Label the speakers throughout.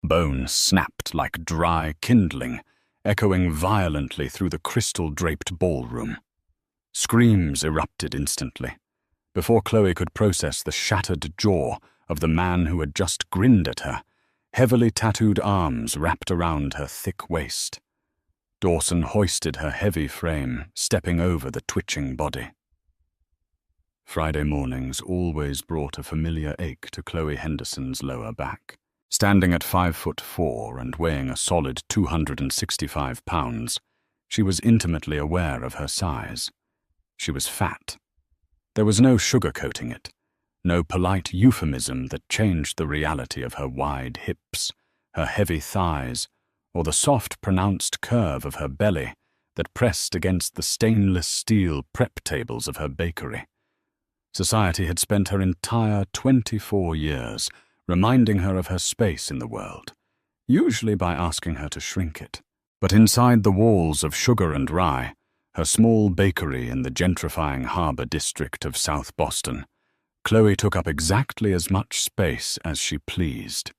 Speaker 1: Bone snapped like dry kindling, echoing violently through the crystal-draped ballroom. Screams erupted instantly, before Chloe could process the shattered jaw of the man who had just grinned at her, heavily tattooed arms wrapped around her thick waist. Dawson hoisted her heavy frame, stepping over the twitching body. Friday mornings always brought a familiar ache to Chloe Henderson's lower back. Standing at 5'4" and weighing a solid 265 pounds, she was intimately aware of her size. She was fat. There was no sugarcoating it, no polite euphemism that changed the reality of her wide hips, her heavy thighs, or the soft, pronounced curve of her belly that pressed against the stainless steel prep tables of her bakery. Society had spent her entire 24 years reminding her of her space in the world, usually by asking her to shrink it. But inside the walls of Sugar and Rye, her small bakery in the gentrifying harbor district of South Boston, Chloe took up exactly as much space as she pleased.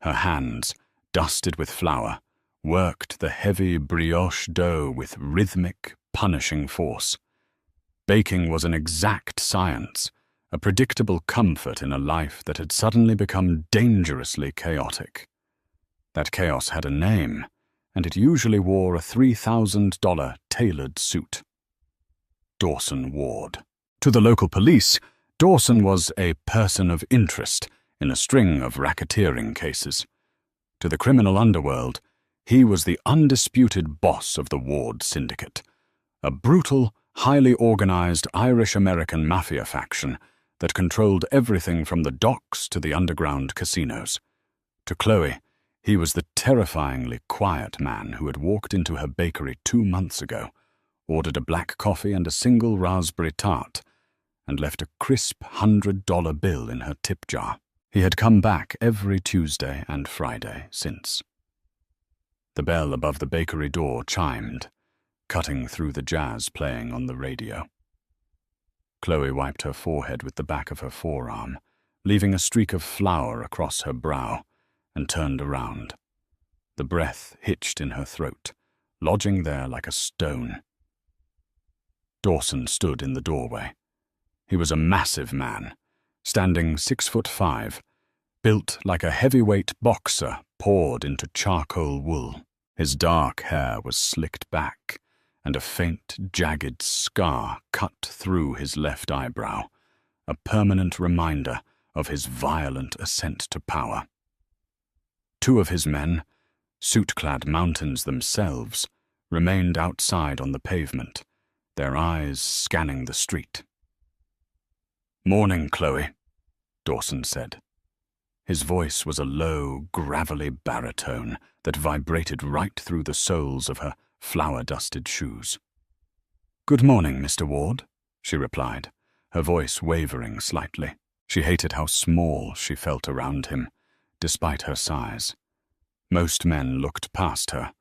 Speaker 1: Her hands, dusted with flour, worked the heavy brioche dough with rhythmic, punishing force. Baking was an exact science, a predictable comfort in a life that had suddenly become dangerously chaotic. That chaos had a name, and it usually wore a $3,000 tailored suit. Dawson Ward. To the local police, Dawson was a person of interest in a string of racketeering cases. To the criminal underworld, he was the undisputed boss of the Ward Syndicate, a brutal, highly organized Irish-American Mafia faction that controlled everything from the docks to the underground casinos. To Chloe, he was the terrifyingly quiet man who had walked into her bakery 2 months ago, ordered a black coffee and a single raspberry tart, and left a crisp $100 bill in her tip jar. He had come back every Tuesday and Friday since. The bell above the bakery door chimed, cutting through the jazz playing on the radio. Chloe wiped her forehead with the back of her forearm, leaving a streak of flour across her brow, and turned around. The breath hitched in her throat, lodging there like a stone. Dawson stood in the doorway. He was a massive man, standing 6'5", built like a heavyweight boxer poured into charcoal wool. His dark hair was slicked back, and a faint, jagged scar cut through his left eyebrow, a permanent reminder of his violent ascent to power. 2 of his men, suit-clad mountains themselves, remained outside on the pavement, their eyes scanning the street. "Morning, Chloe," Dawson said. His voice was a low, gravelly baritone that vibrated right through the soles of her flour-dusted shoes. "Good morning, Mr. Ward," she replied, her voice wavering slightly. She hated how small she felt around him, despite her size. Most men looked past her,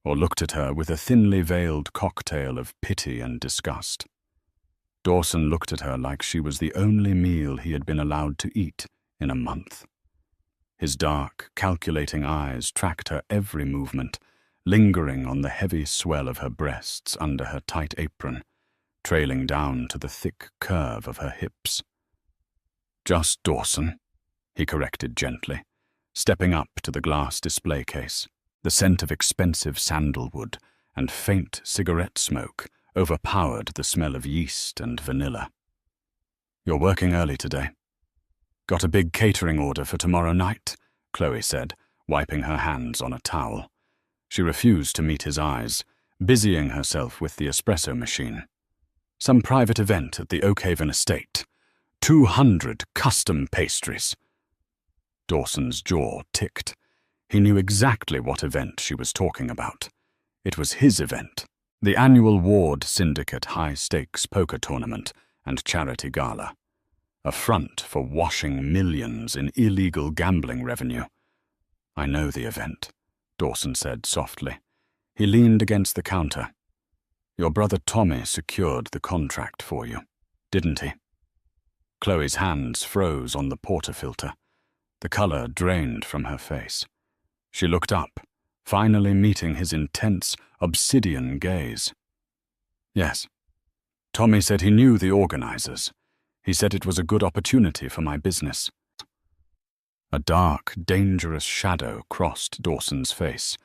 Speaker 1: or looked at her with a thinly veiled cocktail of pity and disgust. Dawson looked at her like she was the only meal he had been allowed to eat in a month. His dark, calculating eyes tracked her every movement, lingering on the heavy swell of her breasts under her tight apron, trailing down to the thick curve of her hips. "Just Dawson," he corrected gently, stepping up to the glass display case. The scent of expensive sandalwood and faint cigarette smoke overpowered the smell of yeast and vanilla. "You're working early today." "Got a big catering order for tomorrow night," Chloe said, wiping her hands on a towel. She refused to meet his eyes, busying herself with the espresso machine. "Some private event at the Oakhaven estate. 200 custom pastries." Dawson's jaw ticked. He knew exactly what event she was talking about. It was his event, the annual Ward Syndicate high-stakes poker tournament and charity gala. A front for washing millions in illegal gambling revenue. "I know the event," Dawson said softly. He leaned against the counter. "Your brother Tommy secured the contract for you, didn't he?" Chloe's hands froze on the portafilter. The color drained from her face. She looked up, finally meeting his intense, obsidian gaze. Yes. Tommy said he knew the organizers. He said it was a good opportunity for my business. A dark, dangerous shadow crossed Dawson's face,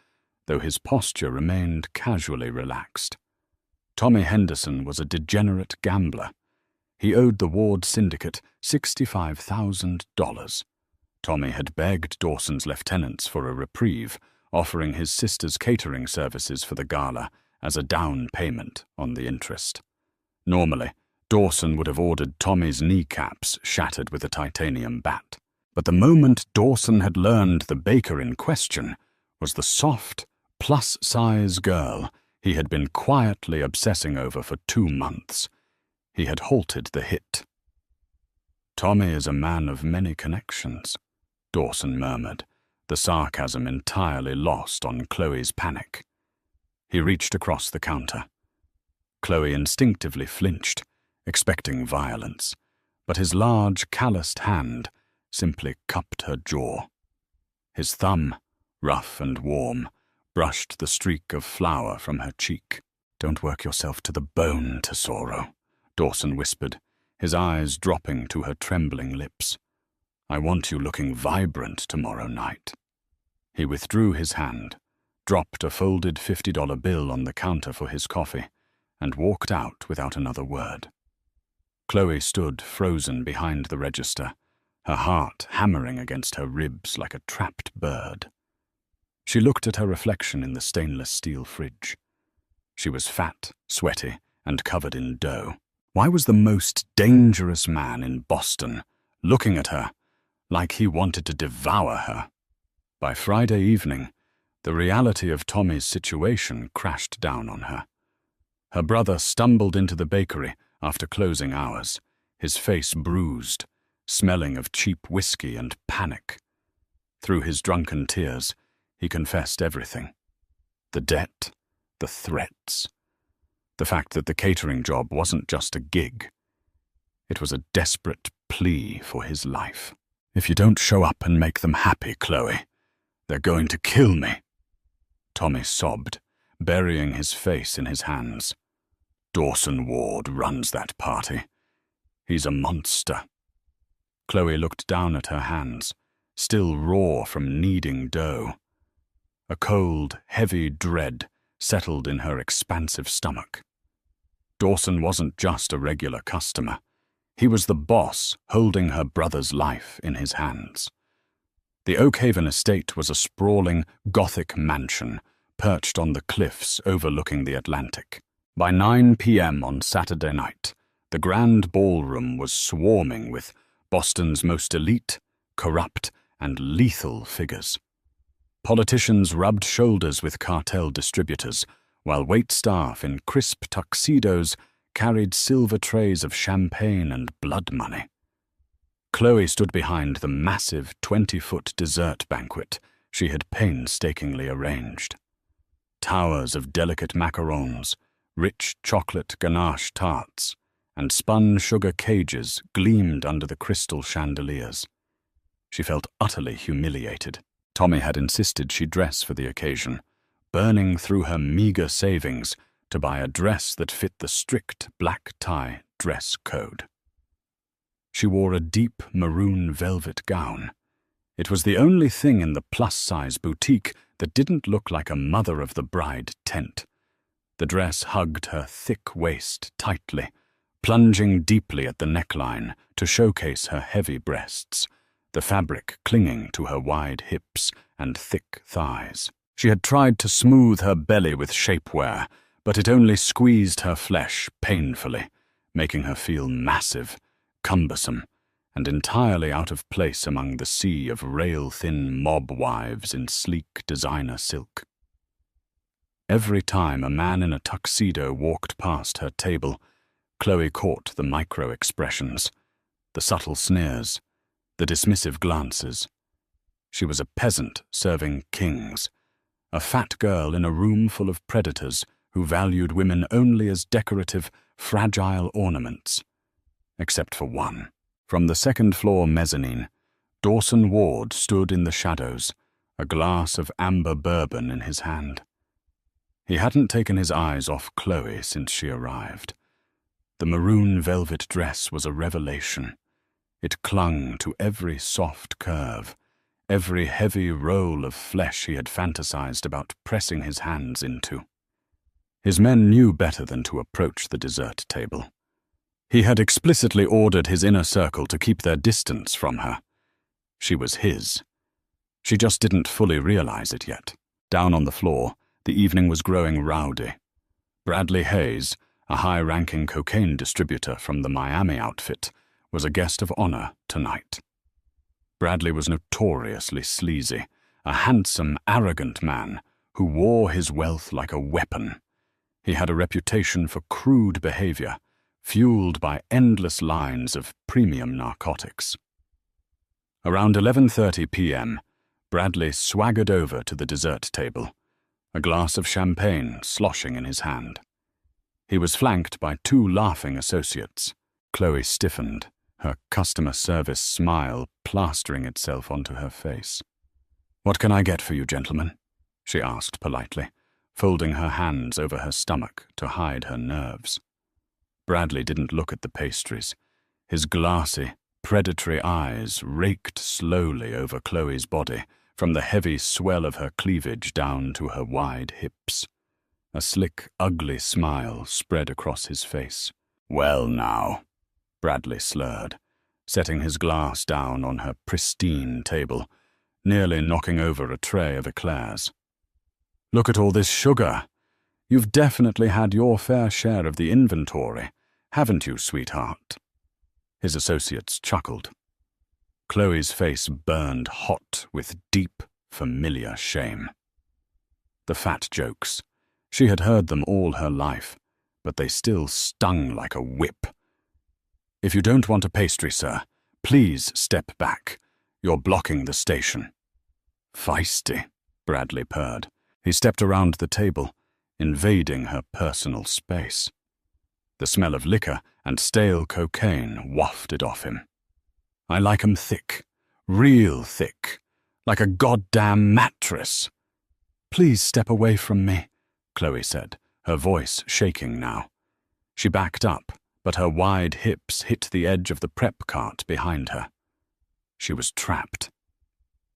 Speaker 1: though his posture remained casually relaxed. Tommy Henderson was a degenerate gambler. He owed the Ward Syndicate $65,000. Tommy had begged Dawson's lieutenants for a reprieve, offering his sister's catering services for the gala as a down payment on the interest. Normally, Dawson would have ordered Tommy's kneecaps shattered with a titanium bat. But the moment Dawson had learned the baker in question was the soft, plus-size girl he had been quietly obsessing over for 2 months, he had halted the hit. "Tommy is a man of many connections," Dawson murmured, the sarcasm entirely lost on Chloe's panic. He reached across the counter. Chloe instinctively flinched, expecting violence, but his large, calloused hand simply cupped her jaw. His thumb, rough and warm, brushed the streak of flour from her cheek. "Don't work yourself to the bone, Tesoro," Dawson whispered, his eyes dropping to her trembling lips. "I want you looking vibrant tomorrow night." He withdrew his hand, dropped a folded $50 bill on the counter for his coffee, and walked out without another word. Chloe stood frozen behind the register, her heart hammering against her ribs like a trapped bird. She looked at her reflection in the stainless steel fridge. She was fat, sweaty, and covered in dough. Why was the most dangerous man in Boston looking at her like he wanted to devour her? By Friday evening, the reality of Tommy's situation crashed down on her. Her brother stumbled into the bakery after closing hours, his face bruised, smelling of cheap whiskey and panic. Through his drunken tears, he confessed everything. The debt, the threats, the fact that the catering job wasn't just a gig. It was a desperate plea for his life. "If you don't show up and make them happy, Chloe, they're going to kill me," Tommy sobbed, burying his face in his hands. "Dawson Ward runs that party. He's a monster." Chloe looked down at her hands, still raw from kneading dough. A cold, heavy dread settled in her expansive stomach. Dawson wasn't just a regular customer. He was the boss holding her brother's life in his hands. The Oakhaven estate was a sprawling, Gothic mansion perched on the cliffs overlooking the Atlantic. By 9 p.m. on Saturday night, the grand ballroom was swarming with Boston's most elite, corrupt, and lethal figures. Politicians rubbed shoulders with cartel distributors, while waitstaff in crisp tuxedos carried silver trays of champagne and blood money. Chloe stood behind the massive 20-foot dessert banquet she had painstakingly arranged. Towers of delicate macarons, rich chocolate ganache tarts, and spun sugar cages gleamed under the crystal chandeliers. She felt utterly humiliated. Tommy had insisted she dress for the occasion, burning through her meager savings to buy a dress that fit the strict black tie dress code. She wore a deep maroon velvet gown. It was the only thing in the plus-size boutique that didn't look like a mother-of-the-bride tent. The dress hugged her thick waist tightly, plunging deeply at the neckline to showcase her heavy breasts, the fabric clinging to her wide hips and thick thighs. She had tried to smooth her belly with shapewear, but it only squeezed her flesh painfully, making her feel massive, cumbersome, and entirely out of place among the sea of rail-thin mob wives in sleek designer silk. Every time a man in a tuxedo walked past her table, Chloe caught the micro-expressions, the subtle sneers, the dismissive glances. She was a peasant serving kings, a fat girl in a room full of predators who valued women only as decorative, fragile ornaments. Except for one. From the second-floor mezzanine, Dawson Ward stood in the shadows, a glass of amber bourbon in his hand. He hadn't taken his eyes off Chloe since she arrived. The maroon velvet dress was a revelation. It clung to every soft curve, every heavy roll of flesh he had fantasized about pressing his hands into. His men knew better than to approach the dessert table. He had explicitly ordered his inner circle to keep their distance from her. She was his. She just didn't fully realize it yet. Down on the floor, the evening was growing rowdy. Bradley Hayes, a high-ranking cocaine distributor from the Miami outfit, was a guest of honor tonight. Bradley was notoriously sleazy, a handsome, arrogant man who wore his wealth like a weapon. He had a reputation for crude behavior, fueled by endless lines of premium narcotics. Around 11:30 p.m., Bradley swaggered over to the dessert table, a glass of champagne sloshing in his hand. He was flanked by two laughing associates. Chloe stiffened, her customer service smile plastering itself onto her face. "What can I get for you, gentlemen?" she asked politely, folding her hands over her stomach to hide her nerves. Bradley didn't look at the pastries. His glassy, predatory eyes raked slowly over Chloe's body, from the heavy swell of her cleavage down to her wide hips. A slick, ugly smile spread across his face. "Well now," Bradley slurred, setting his glass down on her pristine table, nearly knocking over a tray of eclairs. "Look at all this sugar. You've definitely had your fair share of the inventory, haven't you, sweetheart?" His associates chuckled. Chloe's face burned hot with deep, familiar shame. The fat jokes. She had heard them all her life, but they still stung like a whip. "If you don't want a pastry, sir, please step back. You're blocking the station." "Feisty," Bradley purred. He stepped around the table, invading her personal space. The smell of liquor and stale cocaine wafted off him. "I like 'em thick, real thick, like a goddamn mattress." "Please step away from me," Chloe said, her voice shaking now. She backed up, but her wide hips hit the edge of the prep cart behind her. She was trapped.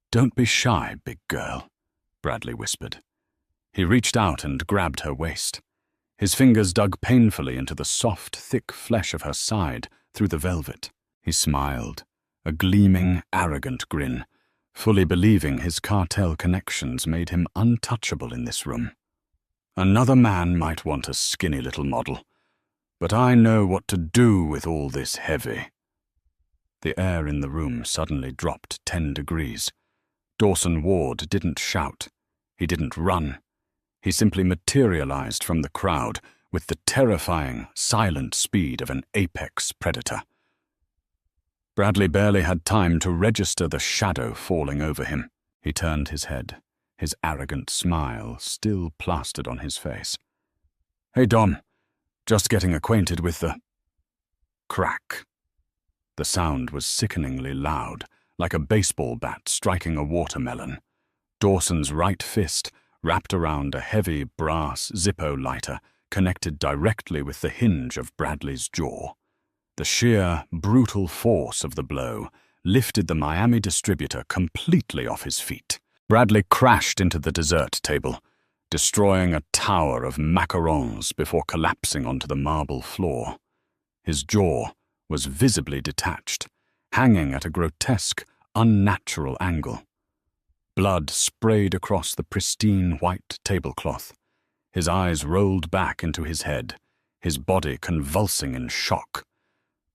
Speaker 1: "Don't be shy, big girl," Bradley whispered. He reached out and grabbed her waist. His fingers dug painfully into the soft, thick flesh of her side through the velvet. He smiled, a gleaming, arrogant grin, fully believing his cartel connections made him untouchable in this room. "Another man might want a skinny little model, but I know what to do with all this heavy." The air in the room suddenly dropped 10 degrees. Dawson Ward didn't shout. He didn't run. He simply materialized from the crowd with the terrifying, silent speed of an apex predator. Bradley barely had time to register the shadow falling over him. He turned his head, his arrogant smile still plastered on his face. "Hey, Dom, just getting acquainted with the—" Crack. The sound was sickeningly loud, like a baseball bat striking a watermelon. Dawson's right fist, wrapped around a heavy brass Zippo lighter, connected directly with the hinge of Bradley's jaw. The sheer, brutal force of the blow lifted the Miami distributor completely off his feet. Bradley crashed into the dessert table, destroying a tower of macarons before collapsing onto the marble floor. His jaw was visibly detached, hanging at a grotesque, unnatural angle. Blood sprayed across the pristine white tablecloth. His eyes rolled back into his head, his body convulsing in shock.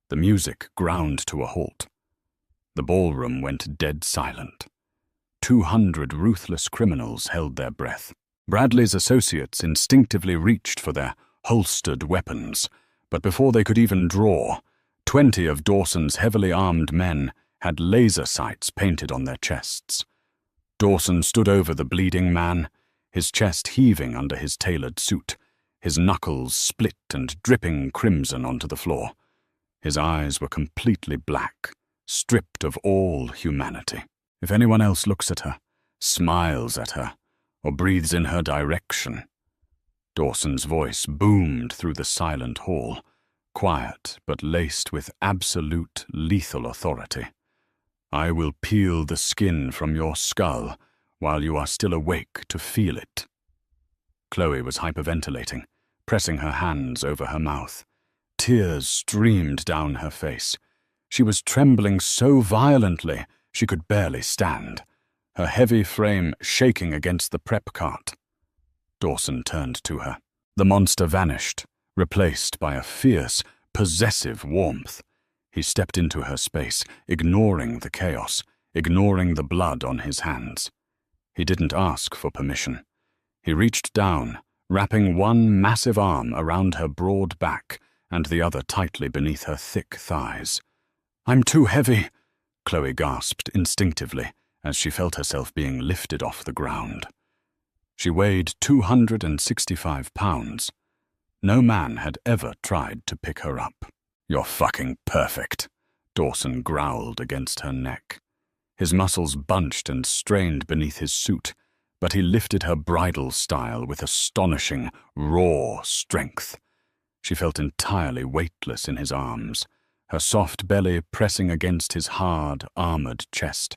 Speaker 1: The music ground to a halt. The ballroom went dead silent. 200 ruthless criminals held their breath. Bradley's associates instinctively reached for their holstered weapons, but before they could even draw, 20 of Dawson's heavily armed men had laser sights painted on their chests. Dawson stood over the bleeding man, his chest heaving under his tailored suit, his knuckles split and dripping crimson onto the floor. His eyes were completely black, stripped of all humanity. "If anyone else looks at her, smiles at her, or breathes in her direction. Dawson's voice boomed through the silent hall, quiet but laced with absolute lethal authority. I will peel the skin from your skull while you are still awake to feel it. Chloe was hyperventilating, pressing her hands over her mouth. Tears streamed down her face. She was trembling so violently she could barely stand, her heavy frame shaking against the prep cart. Dawson turned to her. The monster vanished, replaced by a fierce, possessive warmth. He stepped into her space, ignoring the chaos, ignoring the blood on his hands. He didn't ask for permission. He reached down, wrapping one massive arm around her broad back and the other tightly beneath her thick thighs. "I'm too heavy," Chloe gasped instinctively as she felt herself being lifted off the ground. She weighed 265 pounds. No man had ever tried to pick her up. "You're fucking perfect," Dawson growled against her neck. His muscles bunched and strained beneath his suit, but he lifted her bridal style with astonishing, raw strength. She felt entirely weightless in his arms, her soft belly pressing against his hard, armored chest.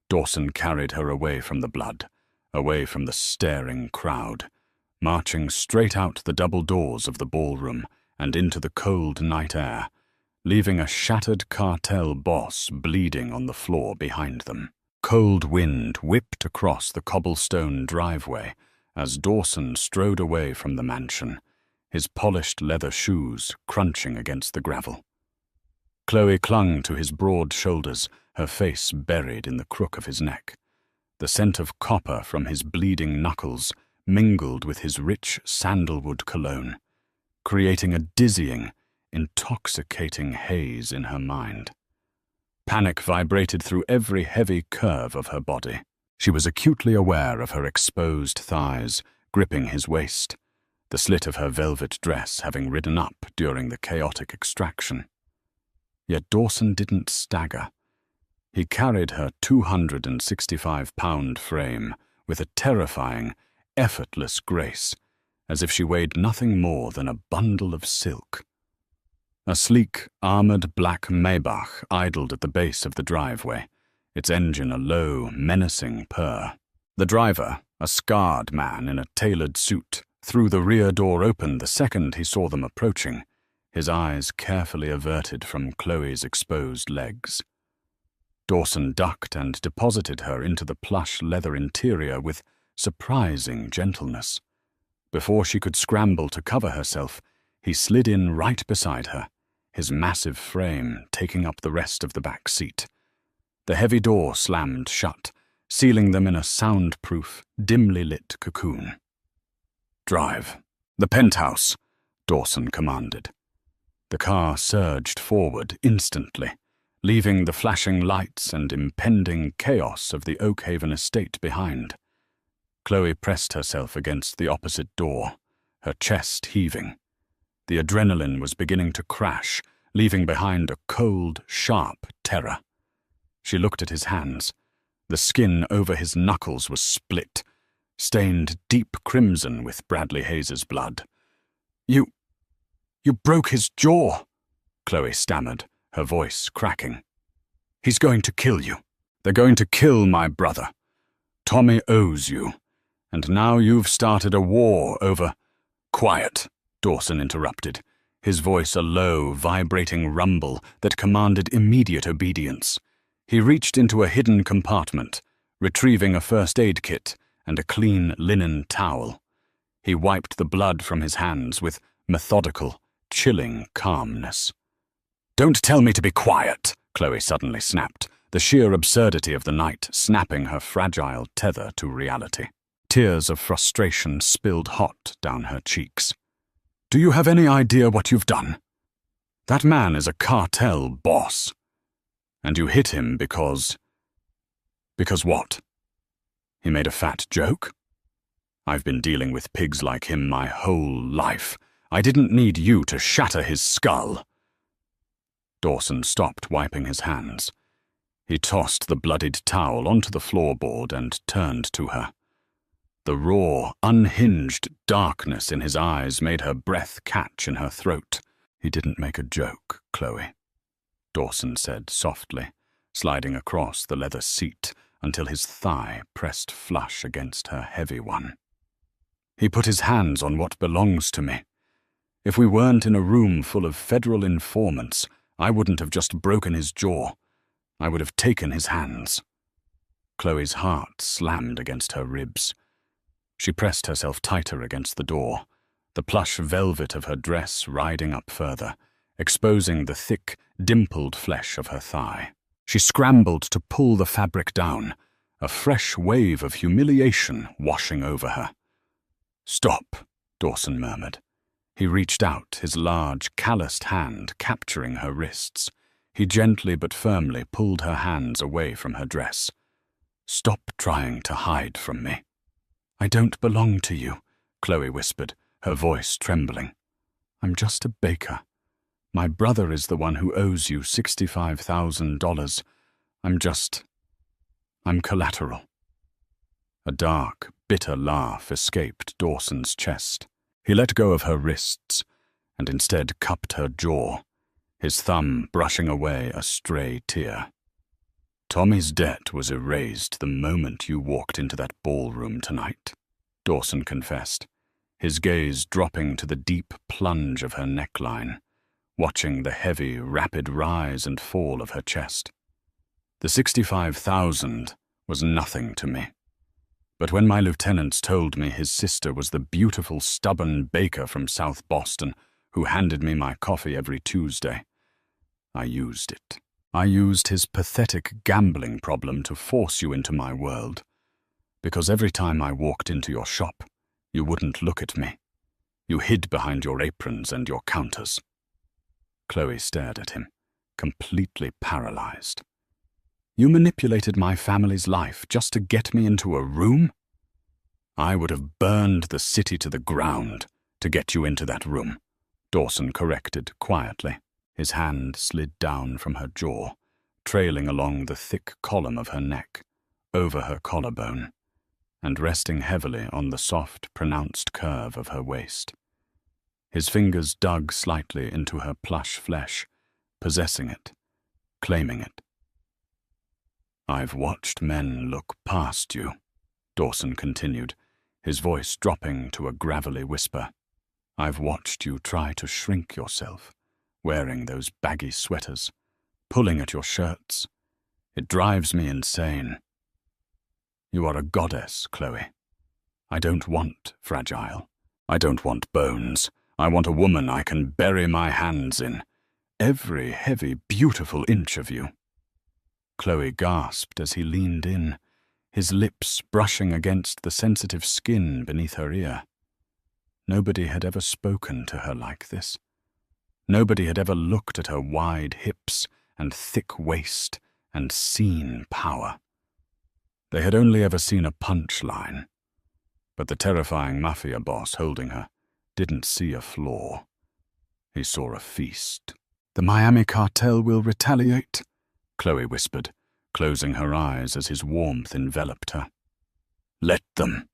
Speaker 1: Dawson carried her away from the blood, away from the staring crowd, marching straight out the double doors of the ballroom and into the cold night air, leaving a shattered cartel boss bleeding on the floor behind them. Cold wind whipped across the cobblestone driveway as Dawson strode away from the mansion, his polished leather shoes crunching against the gravel. Chloe clung to his broad shoulders, her face buried in the crook of his neck. The scent of copper from his bleeding knuckles mingled with his rich sandalwood cologne, creating a dizzying, intoxicating haze in her mind. Panic vibrated through every heavy curve of her body. She was acutely aware of her exposed thighs gripping his waist, the slit of her velvet dress having ridden up during the chaotic extraction. Yet Dawson didn't stagger. He carried her 265-pound frame with a terrifying, effortless grace, as if she weighed nothing more than a bundle of silk. A sleek, armored black Maybach idled at the base of the driveway, its engine a low, menacing purr. The driver, a scarred man in a tailored suit, threw the rear door open the second he saw them approaching, his eyes carefully averted from Chloe's exposed legs. Dawson ducked and deposited her into the plush leather interior with surprising gentleness. Before she could scramble to cover herself, he slid in right beside her, his massive frame taking up the rest of the back seat. The heavy door slammed shut, sealing them in a soundproof, dimly lit cocoon. "Drive. The penthouse," Dawson commanded. The car surged forward instantly, leaving the flashing lights and impending chaos of the Oakhaven estate behind. Chloe pressed herself against the opposite door, her chest heaving. The adrenaline was beginning to crash, leaving behind a cold, sharp terror. She looked at his hands. The skin over his knuckles was split, stained deep crimson with Bradley Hayes's blood. You broke his jaw," Chloe stammered, her voice cracking. "He's going to kill you. They're going to kill my brother. Tommy owes you. And now you've started a war over—" "Quiet," Dawson interrupted, his voice a low, vibrating rumble that commanded immediate obedience. He reached into a hidden compartment, retrieving a first aid kit and a clean linen towel. He wiped the blood from his hands with methodical, chilling calmness. "Don't tell me to be quiet," Chloe suddenly snapped, the sheer absurdity of the night snapping her fragile tether to reality. Tears of frustration spilled hot down her cheeks. "Do you have any idea what you've done? That man is a cartel boss. And you hit him because... Because what? He made a fat joke? I've been dealing with pigs like him my whole life. I didn't need you to shatter his skull." Dawson stopped wiping his hands. He tossed the bloodied towel onto the floorboard and turned to her. The raw, unhinged darkness in his eyes made her breath catch in her throat. "He didn't make a joke, Chloe," Dawson said softly, sliding across the leather seat until his thigh pressed flush against her heavy one. "He put his hands on what belongs to me. If we weren't in a room full of federal informants, I wouldn't have just broken his jaw. I would have taken his hands." Chloe's heart slammed against her ribs. She pressed herself tighter against the door, the plush velvet of her dress riding up further, exposing the thick, dimpled flesh of her thigh. She scrambled to pull the fabric down, a fresh wave of humiliation washing over her. "Stop," Dawson murmured. He reached out, his large, calloused hand capturing her wrists. He gently but firmly pulled her hands away from her dress. "Stop trying to hide from me." "I don't belong to you," Chloe whispered, her voice trembling. "I'm just a baker. My brother is the one who owes you $65,000. I'm collateral." A dark, bitter laugh escaped Dawson's chest. He let go of her wrists and instead cupped her jaw, his thumb brushing away a stray tear. "Tommy's debt was erased the moment you walked into that ballroom tonight," Dawson confessed, his gaze dropping to the deep plunge of her neckline, watching the heavy, rapid rise and fall of her chest. "The 65,000 was nothing to me. But when my lieutenants told me his sister was the beautiful, stubborn baker from South Boston who handed me my coffee every Tuesday, I used it. I used his pathetic gambling problem to force you into my world. Because every time I walked into your shop, you wouldn't look at me. You hid behind your aprons and your counters." Chloe stared at him, completely paralyzed. "You manipulated my family's life just to get me into a room?" "I would have burned the city to the ground to get you into that room," Dawson corrected quietly. His hand slid down from her jaw, trailing along the thick column of her neck, over her collarbone, and resting heavily on the soft, pronounced curve of her waist. His fingers dug slightly into her plush flesh, possessing it, claiming it. "I've watched men look past you," Dawson continued, his voice dropping to a gravelly whisper. "I've watched you try to shrink yourself, wearing those baggy sweaters, pulling at your shirts. It drives me insane. You are a goddess, Chloe. I don't want fragile. I don't want bones. I want a woman I can bury my hands in. Every heavy, beautiful inch of you." Chloe gasped as he leaned in, his lips brushing against the sensitive skin beneath her ear. Nobody had ever spoken to her like this. Nobody had ever looked at her wide hips and thick waist and seen power. They had only ever seen a punchline, but the terrifying Mafia boss holding her didn't see a flaw. He saw a feast. "The Miami cartel will retaliate," Chloe whispered, closing her eyes as his warmth enveloped her. "Let them,"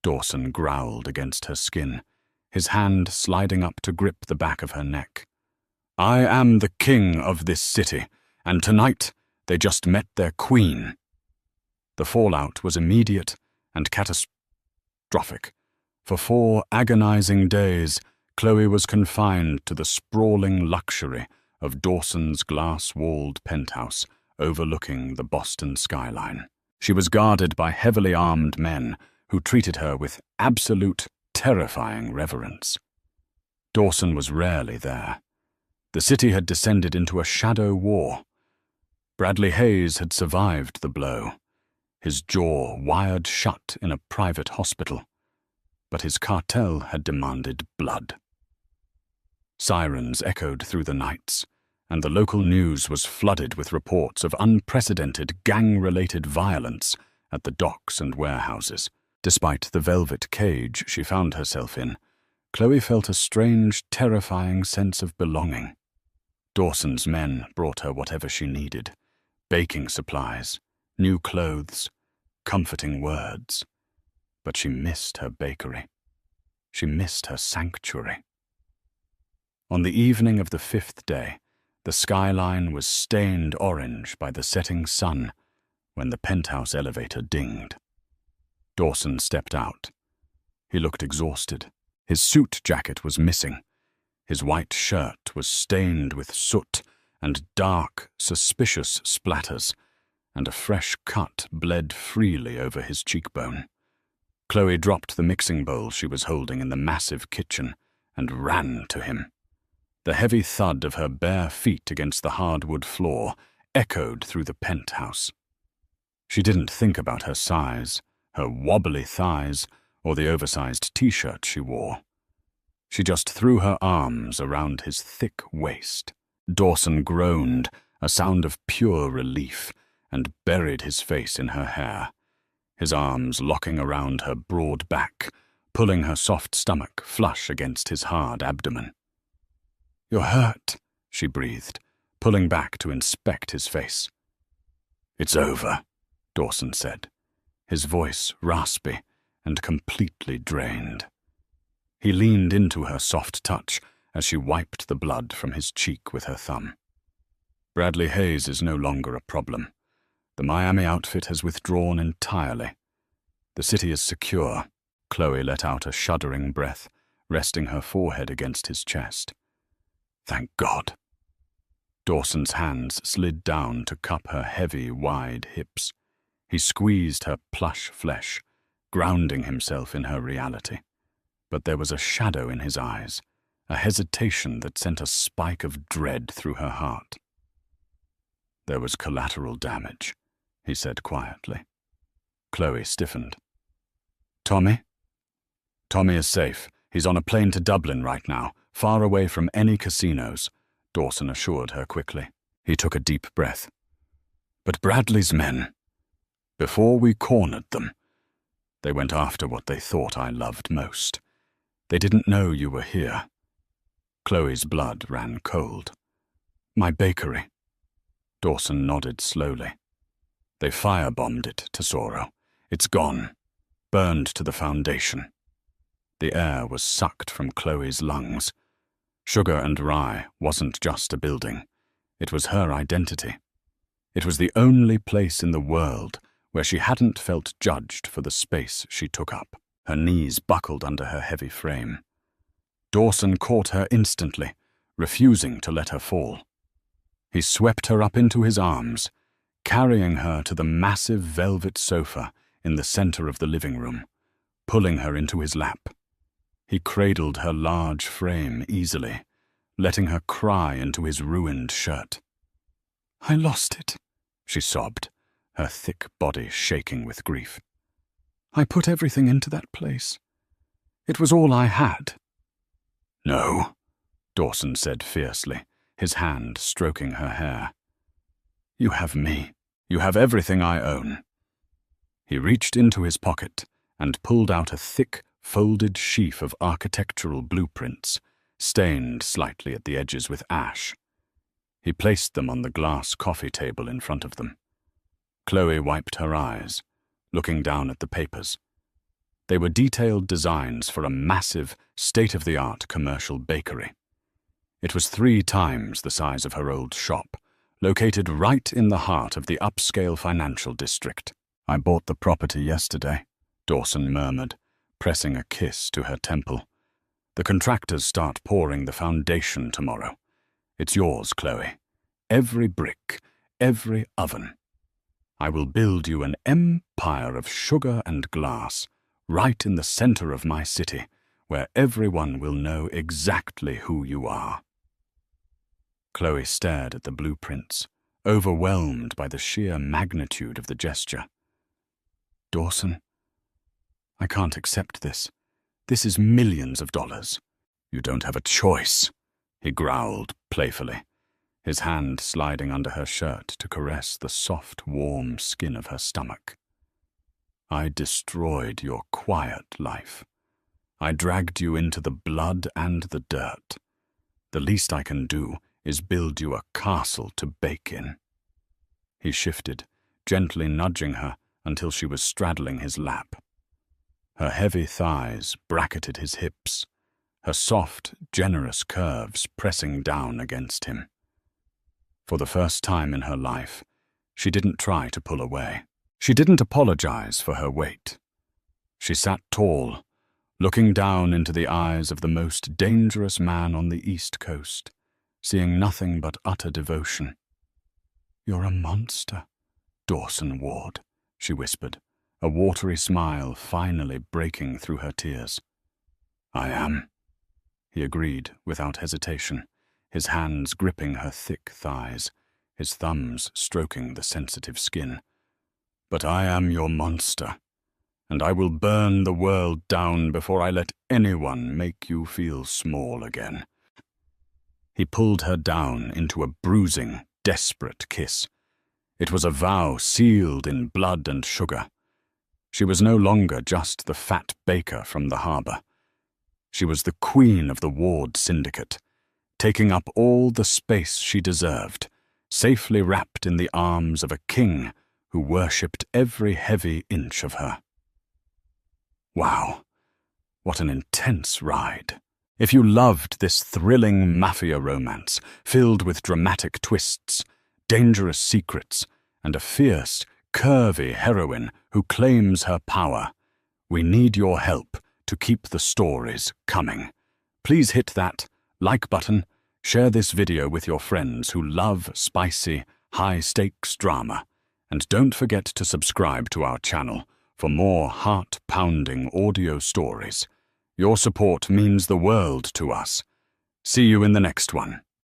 Speaker 1: Dawson growled against her skin, his hand sliding up to grip the back of her neck. "I am the king of this city, and tonight they just met their queen." The fallout was immediate and catastrophic. For 4 agonizing days, Chloe was confined to the sprawling luxury of Dawson's glass-walled penthouse overlooking the Boston skyline. She was guarded by heavily armed men who treated her with absolute, terrifying reverence. Dawson was rarely there. The city had descended into a shadow war. Bradley Hayes had survived the blow, his jaw wired shut in a private hospital, but his cartel had demanded blood. Sirens echoed through the nights, and the local news was flooded with reports of unprecedented gang-related violence at the docks and warehouses. Despite the velvet cage she found herself in, Chloe felt a strange, terrifying sense of belonging. Dawson's men brought her whatever she needed: baking supplies, new clothes, comforting words. But she missed her bakery. She missed her sanctuary. On the evening of the 5th day, the skyline was stained orange by the setting sun when the penthouse elevator dinged. Dawson stepped out. He looked exhausted. His suit jacket was missing. His white shirt was stained with soot and dark, suspicious splatters, and a fresh cut bled freely over his cheekbone. Chloe dropped the mixing bowl she was holding in the massive kitchen and ran to him. The heavy thud of her bare feet against the hardwood floor echoed through the penthouse. She didn't think about her size, her wobbly thighs, or the oversized t-shirt she wore. She just threw her arms around his thick waist. Dawson groaned, a sound of pure relief, and buried his face in her hair, his arms locking around her broad back, pulling her soft stomach flush against his hard abdomen. "You're hurt," she breathed, pulling back to inspect his face. "It's over," Dawson said, his voice raspy and completely drained. He leaned into her soft touch as she wiped the blood from his cheek with her thumb. "Bradley Hayes is no longer a problem. The Miami outfit has withdrawn entirely. The city is secure." Chloe let out a shuddering breath, resting her forehead against his chest. "Thank God." Dawson's hands slid down to cup her heavy, wide hips. He squeezed her plush flesh, grounding himself in her reality. But there was a shadow in his eyes, a hesitation that sent a spike of dread through her heart. "There was collateral damage," he said quietly. Chloe stiffened. "Tommy?" "Tommy is safe. He's on a plane to Dublin right now, far away from any casinos," Dawson assured her quickly. He took a deep breath. "But Bradley's men, before we cornered them, they went after what they thought I loved most. They didn't know you were here." Chloe's blood ran cold. "My bakery." Dawson nodded slowly. "They firebombed it, Tesoro. It's gone, burned to the foundation." The air was sucked from Chloe's lungs. Sugar and Rye wasn't just a building. It was her identity. It was the only place in the world where she hadn't felt judged for the space she took up. Her knees buckled under her heavy frame. Dawson caught her instantly, refusing to let her fall. He swept her up into his arms, carrying her to the massive velvet sofa in the center of the living room, pulling her into his lap. He cradled her large frame easily, letting her cry into his ruined shirt. "I lost it," she sobbed, her thick body shaking with grief. "I put everything into that place. It was all I had." "No," Dawson said fiercely, his hand stroking her hair. "You have me. You have everything I own." He reached into his pocket and pulled out a thick, folded sheaf of architectural blueprints, stained slightly at the edges with ash. He placed them on the glass coffee table in front of them. Chloe wiped her eyes, looking down at the papers. They were detailed designs for a massive, state-of-the-art commercial bakery. It was 3 times the size of her old shop, located right in the heart of the upscale financial district. "I bought the property yesterday," Dawson murmured, pressing a kiss to her temple. "The contractors start pouring the foundation tomorrow. It's yours, Chloe. Every brick, every oven. I will build you an empire of sugar and glass, right in the center of my city, where everyone will know exactly who you are." Chloe stared at the blueprints, overwhelmed by the sheer magnitude of the gesture. "Dawson, I can't accept this. This is millions of dollars." "You don't have a choice," he growled playfully, his hand sliding under her shirt to caress the soft, warm skin of her stomach. "I destroyed your quiet life. I dragged you into the blood and the dirt. The least I can do is build you a castle to bake in." He shifted, gently nudging her until she was straddling his lap. Her heavy thighs bracketed his hips, her soft, generous curves pressing down against him. For the first time in her life, she didn't try to pull away. She didn't apologize for her weight. She sat tall, looking down into the eyes of the most dangerous man on the East Coast, seeing nothing but utter devotion. "You're a monster, Dawson Ward," she whispered, a watery smile finally breaking through her tears. "I am," he agreed without hesitation, his hands gripping her thick thighs, his thumbs stroking the sensitive skin. "But I am your monster, and I will burn the world down before I let anyone make you feel small again." He pulled her down into a bruising, desperate kiss. It was a vow sealed in blood and sugar. She was no longer just the fat baker from the harbor. She was the queen of the Ward Syndicate, taking up all the space she deserved, safely wrapped in the arms of a king who worshipped every heavy inch of her. Wow, what an intense ride. If you loved this thrilling mafia romance, filled with dramatic twists, dangerous secrets, and a fierce, curvy heroine who claims her power, we need your help to keep the stories coming. Please hit that like button, share this video with your friends who love spicy, high-stakes drama, and don't forget to subscribe to our channel for more heart-pounding audio stories. Your support means the world to us. See you in the next one.